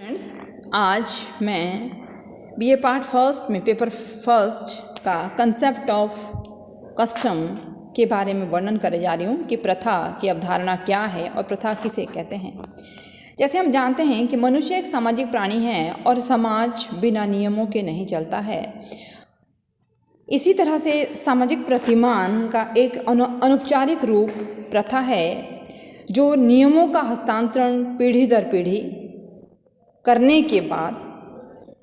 Friends, आज मैं BA part first में पेपर फर्स्ट का कंसेप्ट ऑफ कस्टम के बारे में वर्णन करने जा रही हूँ कि प्रथा की अवधारणा क्या है और प्रथा किसे कहते हैं। जैसे हम जानते हैं कि मनुष्य एक सामाजिक प्राणी है और समाज बिना नियमों के नहीं चलता है। इसी तरह से सामाजिक प्रतिमान का एक अनौपचारिक रूप प्रथा है जो नियमों का हस्तांतरण पीढ़ी दर पीढ़ी करने के बाद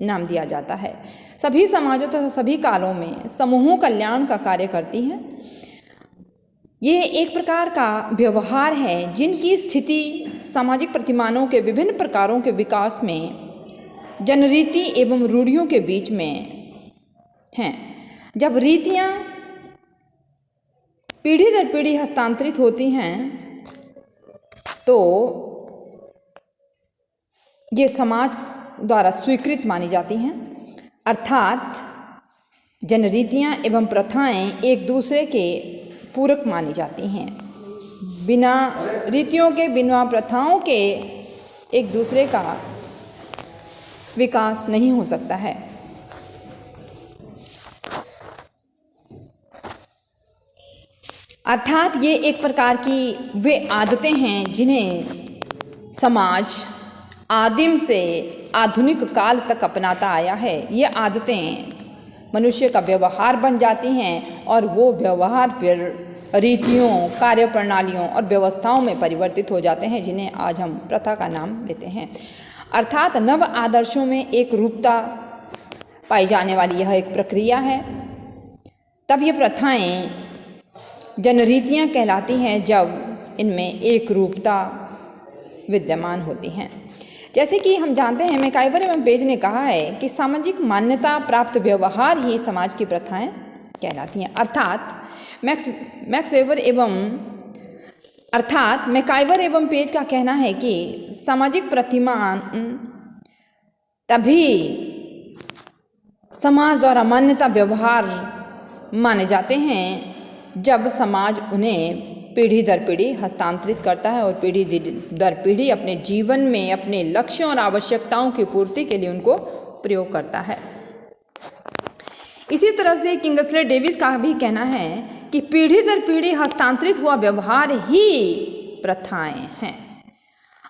नाम दिया जाता है। सभी समाजों तथा सभी कालों में समूहों कल्याण का कार्य करती हैं। ये एक प्रकार का व्यवहार है जिनकी स्थिति सामाजिक प्रतिमानों के विभिन्न प्रकारों के विकास में जनरीति एवं रूढ़ियों के बीच में हैं। जब रीतियाँ पीढ़ी दर पीढ़ी हस्तांतरित होती हैं तो ये समाज द्वारा स्वीकृत मानी जाती हैं, अर्थात जनरीतियाँ एवं प्रथाएं एक दूसरे के पूरक मानी जाती हैं। बिना रीतियों के, बिना प्रथाओं के एक दूसरे का विकास नहीं हो सकता है। अर्थात ये एक प्रकार की वे आदतें हैं जिन्हें समाज आदिम से आधुनिक काल तक अपनाता आया है। ये आदतें मनुष्य का व्यवहार बन जाती हैं और वो व्यवहार फिर रीतियों, कार्य प्रणालियों और व्यवस्थाओं में परिवर्तित हो जाते हैं जिन्हें आज हम प्रथा का नाम लेते हैं। अर्थात नव आदर्शों में एक रूपता पाई जाने वाली यह एक प्रक्रिया है। तब ये प्रथाएं जनरीतियाँ कहलाती हैं जब इनमें एक रूपता विद्यमान होती हैं। जैसे कि हम जानते हैं, मैकाइवर एवं पेज ने कहा है कि सामाजिक मान्यता प्राप्त व्यवहार ही समाज की प्रथाएं कहलाती हैं। मैकाइवर एवं पेज का कहना है कि सामाजिक प्रतिमान तभी समाज द्वारा मान्यता व्यवहार माने जाते हैं जब समाज उन्हें पीढ़ी दर पीढ़ी हस्तांतरित करता है और पीढ़ी दर पीढ़ी अपने जीवन में अपने लक्ष्यों और आवश्यकताओं की पूर्ति के लिए उनको प्रयोग करता है। इसी तरह से किंग्सले डेविस का भी कहना है कि पीढ़ी दर पीढ़ी हस्तांतरित हुआ व्यवहार ही प्रथाएं हैं।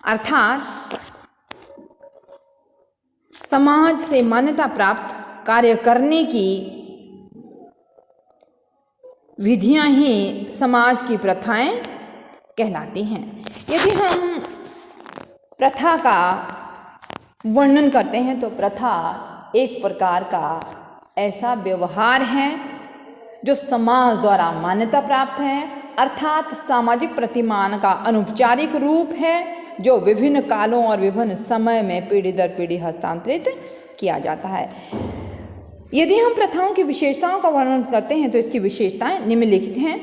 अर्थात समाज से मान्यता प्राप्त कार्य करने की विधियां ही समाज की प्रथाएं कहलाती हैं। यदि हम प्रथा का वर्णन करते हैं तो प्रथा एक प्रकार का ऐसा व्यवहार है जो समाज द्वारा मान्यता प्राप्त है, अर्थात सामाजिक प्रतिमान का अनौपचारिक रूप है जो विभिन्न कालों और विभिन्न समय में पीढ़ी दर पीढ़ी हस्तांतरित किया जाता है। यदि हम प्रथाओं की विशेषताओं का वर्णन करते हैं तो इसकी विशेषताएं निम्नलिखित हैं।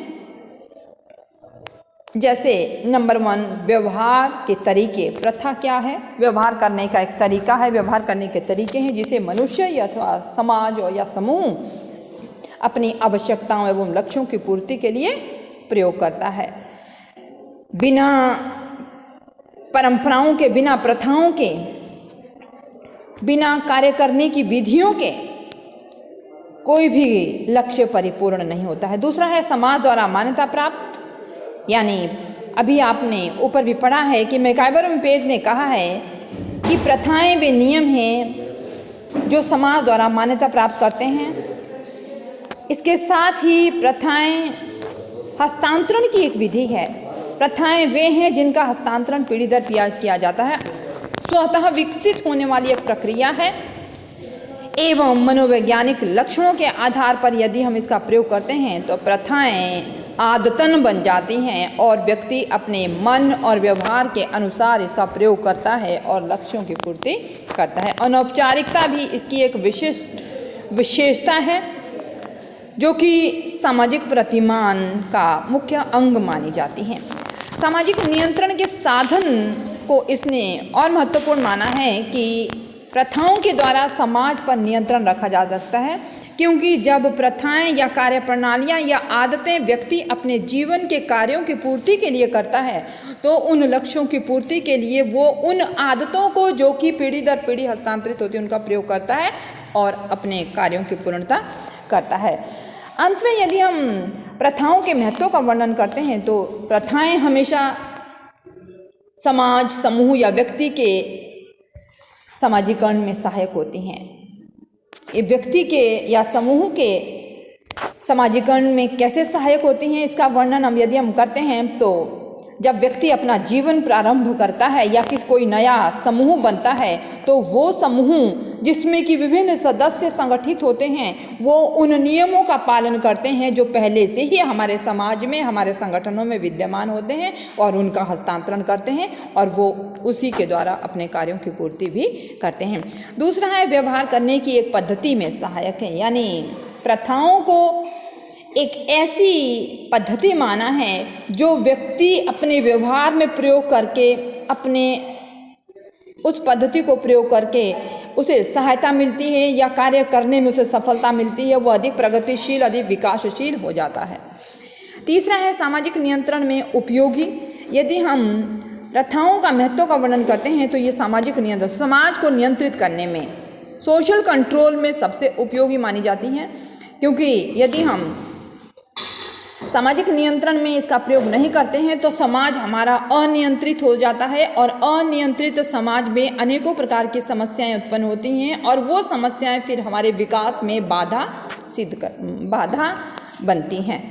जैसे नंबर 1, व्यवहार के तरीके। प्रथा क्या है? व्यवहार करने का एक तरीका है, व्यवहार करने के तरीके हैं जिसे मनुष्य या अथवा समाज या समूह अपनी आवश्यकताओं एवं लक्ष्यों की पूर्ति के लिए प्रयोग करता है। बिना परंपराओं के, बिना प्रथाओं के, बिना कार्य करने की विधियों के कोई भी लक्ष्य परिपूर्ण नहीं होता है। दूसरा है समाज द्वारा मान्यता प्राप्त, यानी अभी आपने ऊपर भी पढ़ा है कि मैकाइवर एवं पेज ने कहा है कि प्रथाएं वे नियम हैं जो समाज द्वारा मान्यता प्राप्त करते हैं। इसके साथ ही प्रथाएं हस्तांतरण की एक विधि है। प्रथाएं वे हैं जिनका हस्तांतरण पीढ़ी दर पीढ़ी किया जाता है, स्वतः विकसित होने वाली एक प्रक्रिया है एवं मनोवैज्ञानिक लक्षणों के आधार पर यदि हम इसका प्रयोग करते हैं तो प्रथाएं आदतन बन जाती हैं और व्यक्ति अपने मन और व्यवहार के अनुसार इसका प्रयोग करता है और लक्ष्यों की पूर्ति करता है। अनौपचारिकता भी इसकी एक विशिष्ट विशेषता है जो कि सामाजिक प्रतिमान का मुख्य अंग मानी जाती है। सामाजिक नियंत्रण के साधन को इसने और महत्वपूर्ण माना है कि प्रथाओं के द्वारा समाज पर नियंत्रण रखा जा सकता है, क्योंकि जब प्रथाएं या कार्यप्रणालियां या आदतें व्यक्ति अपने जीवन के कार्यों की पूर्ति के लिए करता है तो उन लक्ष्यों की पूर्ति के लिए वो उन आदतों को जो कि पीढ़ी दर पीढ़ी हस्तांतरित होती है उनका प्रयोग करता है और अपने कार्यों की पूर्णता करता है। अंत में यदि हम प्रथाओं के महत्व का वर्णन करते हैं तो प्रथाएं हमेशा समाज, समूह या व्यक्ति के सामाजिकरण में सहायक होती हैं। ये व्यक्ति के या समूह के सामाजिकरण में कैसे सहायक होती हैं, इसका वर्णन यदि हम करते हैं तो जब व्यक्ति अपना जीवन प्रारंभ करता है या कोई नया समूह बनता है तो वो समूह जिसमें कि विभिन्न सदस्य संगठित होते हैं वो उन नियमों का पालन करते हैं जो पहले से ही हमारे समाज में, हमारे संगठनों में विद्यमान होते हैं और उनका हस्तांतरण करते हैं और वो उसी के द्वारा अपने कार्यों की पूर्ति भी करते हैं। दूसरा है व्यवहार करने की एक पद्धति में सहायक है, यानी प्रथाओं को एक ऐसी पद्धति माना है जो व्यक्ति अपने व्यवहार में प्रयोग करके, अपने उस पद्धति को प्रयोग करके उसे सहायता मिलती है या कार्य करने में उसे सफलता मिलती है, वो अधिक प्रगतिशील, अधिक विकासशील हो जाता है। तीसरा है सामाजिक नियंत्रण में उपयोगी। यदि हम प्रथाओं का महत्व का वर्णन करते हैं तो ये सामाजिक नियंत्रण, समाज को नियंत्रित करने में, सोशल कंट्रोल में सबसे उपयोगी मानी जाती हैं, क्योंकि यदि हम सामाजिक नियंत्रण में इसका प्रयोग नहीं करते हैं तो समाज हमारा अनियंत्रित हो जाता है और अनियंत्रित समाज में अनेकों प्रकार की समस्याएं उत्पन्न होती हैं और वो समस्याएं फिर हमारे विकास में बाधा बनती हैं।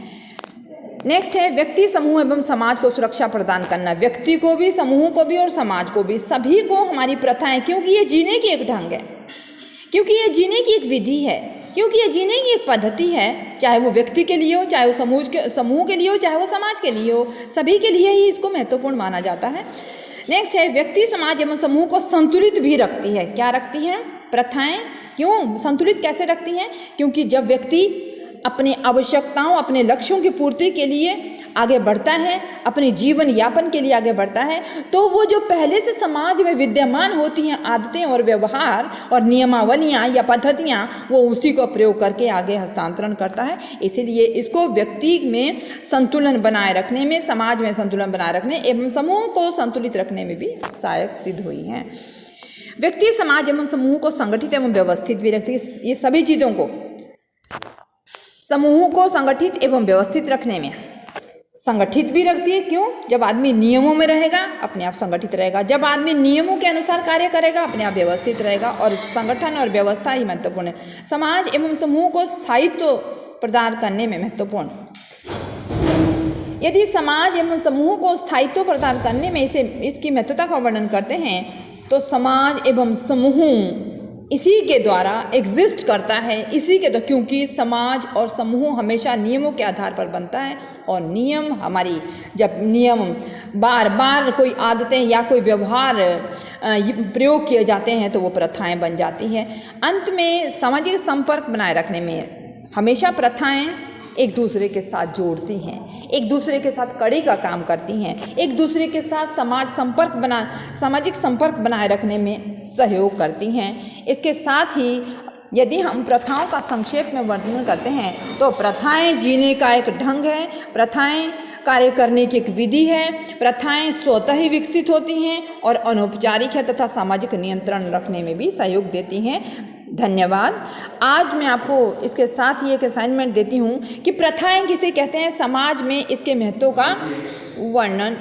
नेक्स्ट है व्यक्ति, समूह एवं समाज को सुरक्षा प्रदान करना। व्यक्ति को भी, समूह को भी और समाज को भी, सभी को हमारी प्रथाएं, क्योंकि ये जीने की एक ढंग है, क्योंकि ये जीने की एक विधि है, क्योंकि ये जीने की एक पद्धति है, चाहे वो व्यक्ति के लिए हो, चाहे वो समूह के लिए हो, चाहे वो समाज के लिए हो, सभी के लिए ही इसको महत्वपूर्ण माना जाता है। नेक्स्ट है व्यक्ति, समाज एवं समूह को संतुलित भी रखती है। क्या रखती है? प्रथाएं क्यों संतुलित कैसे रखती हैं? क्योंकि जब व्यक्ति अपनी आवश्यकताओं, अपने लक्ष्यों की पूर्ति के लिए आगे बढ़ता है, अपने जीवन यापन के लिए आगे बढ़ता है, तो वो जो पहले से समाज में विद्यमान होती हैं आदतें और व्यवहार और नियमावलियां या पद्धतियां, वो उसी को प्रयोग करके आगे हस्तांतरण करता है। इसीलिए इसको व्यक्ति में संतुलन बनाए रखने में, समाज में संतुलन बनाए रखने एवं समूह को संतुलित रखने में भी सहायक सिद्ध हुई हैं। व्यक्ति, समाज एवं समूह को संगठित एवं व्यवस्थित भी रखती है। ये सभी चीज़ों को, समूह को संगठित एवं व्यवस्थित रखने में संगठित भी रखती है। क्यों? जब आदमी नियमों में रहेगा अपने आप संगठित रहेगा, जब आदमी नियमों के अनुसार कार्य करेगा अपने आप व्यवस्थित रहेगा, और संगठन और व्यवस्था ही महत्वपूर्ण है। समाज एवं समूह को स्थायित्व प्रदान करने में महत्वपूर्ण, यदि समाज एवं समूह को स्थायित्व प्रदान करने में इसकी महत्वता का वर्णन करते हैं तो समाज एवं समूह इसी के द्वारा एग्जिस्ट करता है, इसी के द्वारा, क्योंकि समाज और समूह हमेशा नियमों के आधार पर बनता है और नियम हमारी, जब नियम बार बार कोई आदतें या कोई व्यवहार प्रयोग किए जाते हैं तो वो प्रथाएं बन जाती हैं। अंत में सामाजिक संपर्क बनाए रखने में हमेशा प्रथाएं एक दूसरे के साथ जोड़ती हैं, एक दूसरे के साथ कड़ी का काम करती हैं, एक दूसरे के साथ सामाजिक संपर्क बनाए रखने में सहयोग करती हैं। इसके साथ ही यदि हम प्रथाओं का संक्षेप में वर्णन करते हैं तो प्रथाएं जीने का एक ढंग है, प्रथाएं कार्य करने की एक विधि है, प्रथाएं स्वतः ही विकसित होती हैं और अनौपचारिक है तथा सामाजिक नियंत्रण रखने में भी सहयोग देती हैं। धन्यवाद। आज मैं आपको इसके साथ ही एक असाइनमेंट देती हूँ कि प्रथाएं किसे कहते हैं, समाज में इसके महत्व का वर्णन